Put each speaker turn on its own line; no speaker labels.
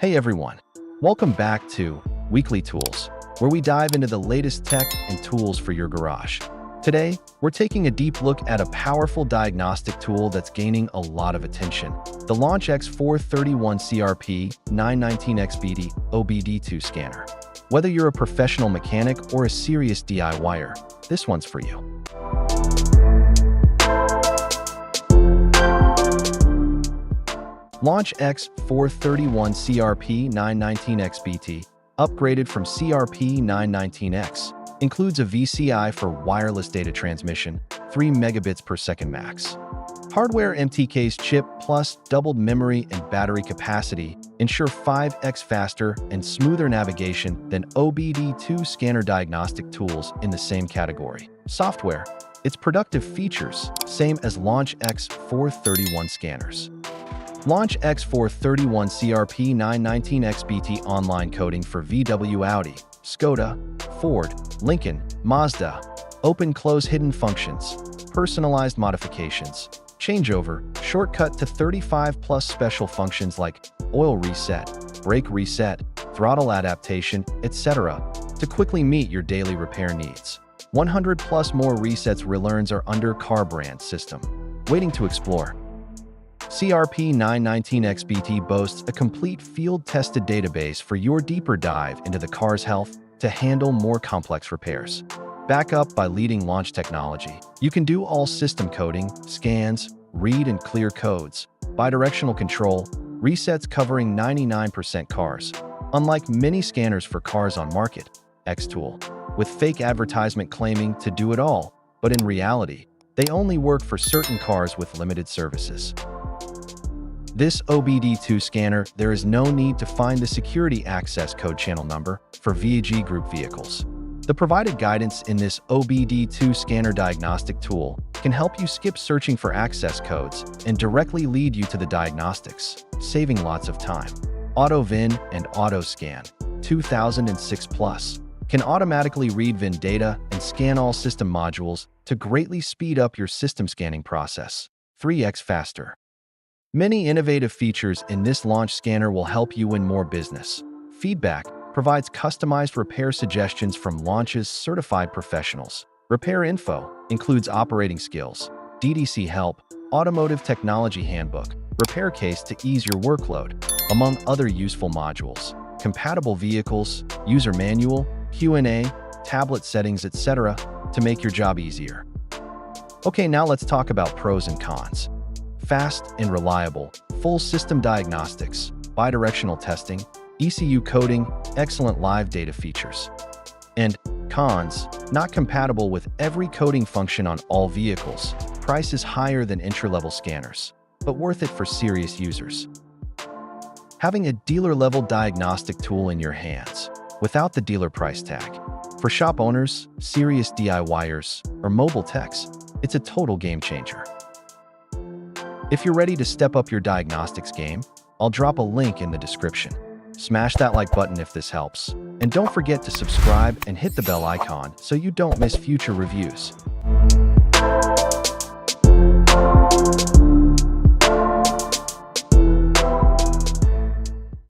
Hey everyone, welcome back to Weekly Tools, where we dive into the latest tech and tools for your garage. Today, we're taking a deep look at a powerful diagnostic tool that's gaining a lot of attention, the LAUNCH X431 CRP919XBT OBD2 scanner. Whether you're a professional mechanic or a serious DIYer, this one's for you. LAUNCH X431 CRP919XBT, upgraded from CRP919X, includes a VCI for wireless data transmission, 3 megabits per second max. Hardware MTK's chip plus doubled memory and battery capacity ensure 5x faster and smoother navigation than OBD2 scanner diagnostic tools in the same category. Software, its productive features, same as LAUNCH X431 scanners. LAUNCH X431 CRP919XBT online coding for VW Audi, Skoda, Ford, Lincoln, Mazda. Open close hidden functions, personalized modifications, changeover, shortcut to 35 plus special functions like oil reset, brake reset, throttle adaptation, etc. to quickly meet your daily repair needs. 100 plus more resets relearns are under car brand system, waiting to explore. CRP919XBT boasts a complete field-tested database for your deeper dive into the car's health to handle more complex repairs. Backed up by leading launch technology, you can do all system coding, scans, read and clear codes, bidirectional control, resets covering 99% cars. Unlike many scanners for cars on market, X-Tool, with fake advertisement claiming to do it all, but in reality, they only work for certain cars with limited services. This OBD2 scanner, there is no need to find the security access code channel number for VG Group vehicles. The provided guidance in this OBD2 scanner diagnostic tool can help you skip searching for access codes and directly lead you to the diagnostics, saving lots of time. Auto VIN and Auto Scan 2006 Plus can automatically read VIN data and scan all system modules to greatly speed up your system scanning process, 3x faster. Many innovative features in this launch scanner will help you win more business. Feedback provides customized repair suggestions from Launch's certified professionals. Repair info includes operating skills, DDC help, automotive technology handbook, repair case to ease your workload, among other useful modules. Compatible vehicles, user manual, Q&A, tablet settings, etc. to make your job easier. Okay, now let's talk about pros and cons. Fast and reliable, full system diagnostics, bidirectional testing, ECU coding, excellent live data features. And cons, not compatible with every coding function on all vehicles. Price is higher than entry-level scanners, but worth it for serious users. Having a dealer-level diagnostic tool in your hands, without the dealer price tag. For shop owners, serious DIYers, or mobile techs, it's a total game changer. If you're ready to step up your diagnostics game, I'll drop a link in the description. Smash that like button if this helps. And don't forget to subscribe and hit the bell icon so you don't miss future reviews.